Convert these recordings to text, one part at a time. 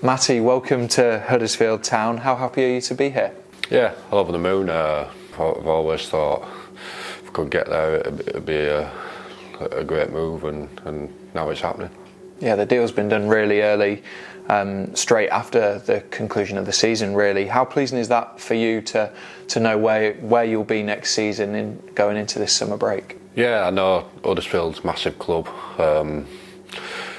Matty, welcome to Huddersfield Town. How happy are you to be here? Yeah, over the moon. I've always thought if I could get there, it'd be a great move, and now it's happening. Yeah, the deal's been done really early, straight after the conclusion of the season, really. How pleasing is that for you to know where you'll be next season going into this summer break? Yeah, I know Huddersfield's a massive club.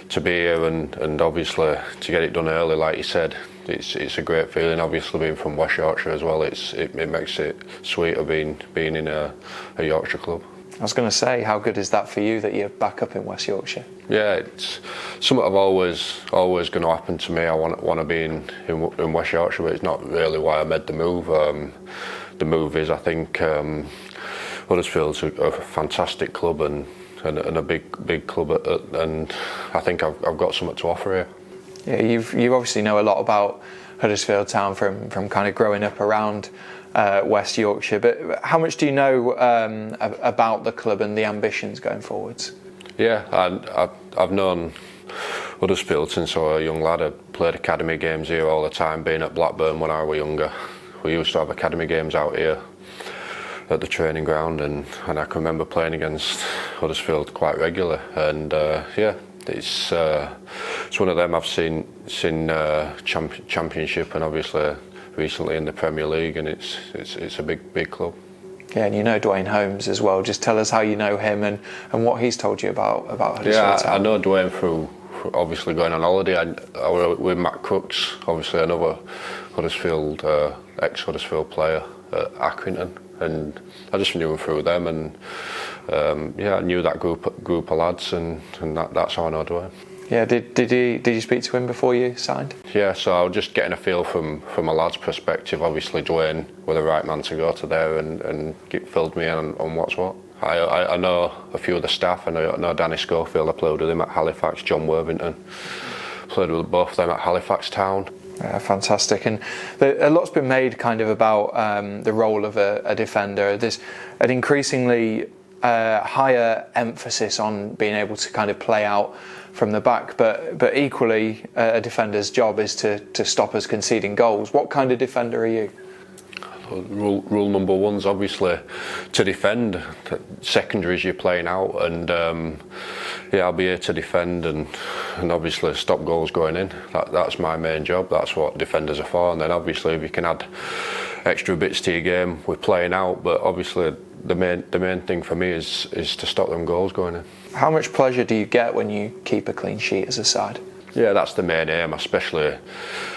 To be here and obviously to get it done early, like you said, it's a great feeling. Obviously, being from West Yorkshire as well, it makes it sweeter being in a Yorkshire club. I was going to say, how good is that for you that you're back up in West Yorkshire? Yeah, it's something I've always going to happen to me. I want to be in West Yorkshire, but it's not really why I made the move. The move is, I think, Huddersfield's a fantastic club and a big club, and I think I've got something to offer here. Yeah, you obviously know a lot about Huddersfield Town from kind of growing up around West Yorkshire, but how much do you know about the club and the ambitions going forwards? Yeah, I've known Huddersfield since I was a young lad. I played academy games here all the time, being at Blackburn when I was younger. We used to have academy games out here at the training ground, and I can remember playing against Huddersfield quite regularly, and yeah, it's one of them I've seen championship and obviously recently in the Premier League, and it's a big club. Yeah, and you know Dwayne Holmes as well. Just tell us how you know him and what he's told you about Huddersfield Town. Yeah, I know Dwayne through obviously going on holiday. I was with Matt Crooks, obviously another Huddersfield ex-Huddersfield player at Accrington, and I just knew him through them, and yeah, I knew that group of lads, and that's how I know Dwayne. Yeah, did you speak to him before you signed? Yeah, so I was just getting a feel from a lad's perspective. Obviously, Dwayne was the right man to go to there and filled me in on what's what. I know a few of the staff. I know Danny Schofield. I played with him at Halifax. John Worthington, played with both of them at Halifax Town. Fantastic, and a lot's been made kind of about the role of a defender. There's an increasingly higher emphasis on being able to kind of play out from the back, but equally a defender's job is to stop us conceding goals. What kind of defender are you? Rule number one's obviously to defend. Secondary is you're playing out, and yeah, I'll be here to defend and obviously stop goals going in. That's my main job. That's what defenders are for. And then obviously if you can add extra bits to your game with playing out, but obviously the main thing for me is to stop them goals going in. How much pleasure do you get when you keep a clean sheet as a side? Yeah, that's the main aim, especially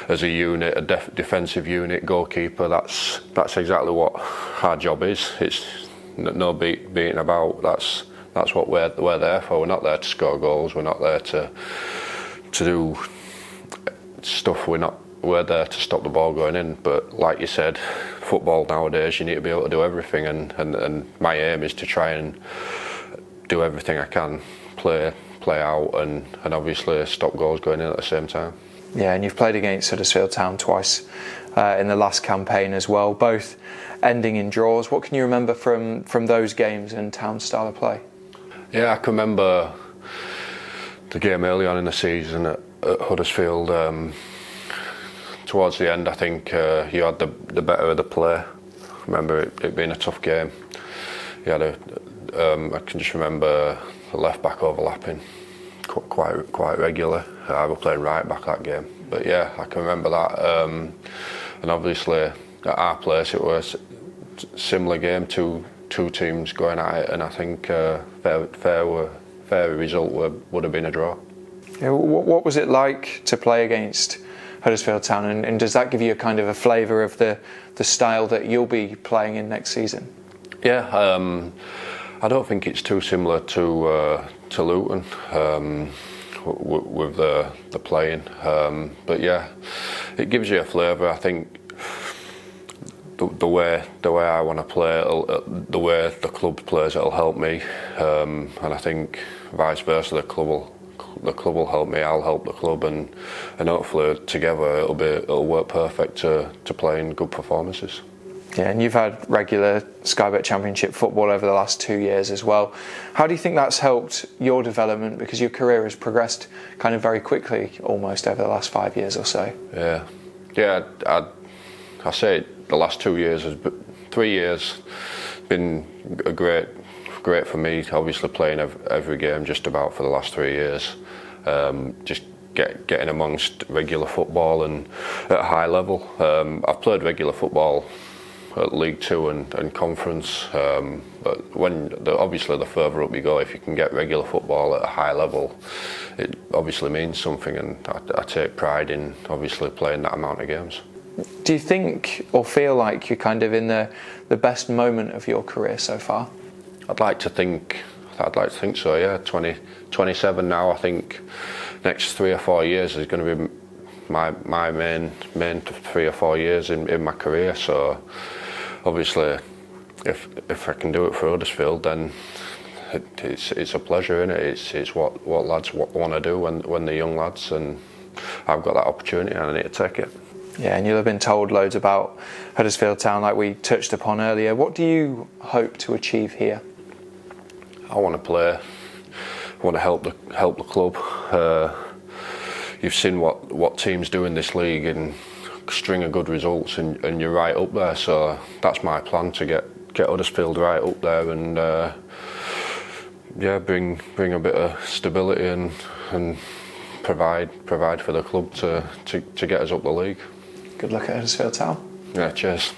as a unit, a defensive unit, goalkeeper. That's exactly what our job is. It's no beating about. That's what we're there for. We're not there to score goals. We're not there to do stuff. We're there to stop the ball going in. But like you said, football nowadays, you need to be able to do everything. And my aim is to try and do everything I can, play out and obviously stop goals going in at the same time. Yeah, and you've played against Huddersfield Town twice in the last campaign as well, both ending in draws. What can you remember from those games and Town's style of play? Yeah, I can remember the game early on in the season at Huddersfield. Towards the end, I think you had the better of the play. I remember it being a tough game. You had I can just remember the left back overlapping quite regular. I was playing right back that game, but yeah, I can remember that. And obviously at our place it was a similar game, two teams going at it, and I think fair result would have been a draw. Yeah, what was it like to play against Huddersfield Town, and does that give you a kind of a flavour of the style that you'll be playing in next season? Yeah, I don't think it's too similar to Luton with the playing, but yeah, it gives you a flavour. I think the way I want to play, the way the club plays, it'll help me, and I think vice versa. The club will help me. I'll help the club, and hopefully together it'll work perfect to play in good performances. Yeah, and you've had regular Sky Bet Championship football over the last 2 years as well. How do you think that's helped your development, because your career has progressed kind of very quickly almost over the last 5 years or so? Yeah, I say the last 2 years, 3 years, been a great for me. Obviously playing every game just about for the last 3 years, just getting amongst regular football and at a high level. I've played regular football at League Two and Conference, but obviously the further up you go, if you can get regular football at a high level, it obviously means something, and I take pride in obviously playing that amount of games. Do you think or feel like you're kind of in the best moment of your career so far? I'd like to think so, yeah. 27 now. I think next 3 or 4 years is going to be my main 3 or 4 years in my career. So obviously, if I can do it for Huddersfield, then it's a pleasure, isn't it? It's what lads want to do when they're young lads, and I've got that opportunity and I need to take it. Yeah, and you'll have been told loads about Huddersfield Town, like we touched upon earlier. What do you hope to achieve here? I want to play. I want to help the club. You've seen what teams do in this league and string of good results, and you're right up there. So that's my plan, to get Huddersfield right up there, and bring a bit of stability and provide for the club to get us up the league. Good luck at Huddersfield Town. Yeah, cheers.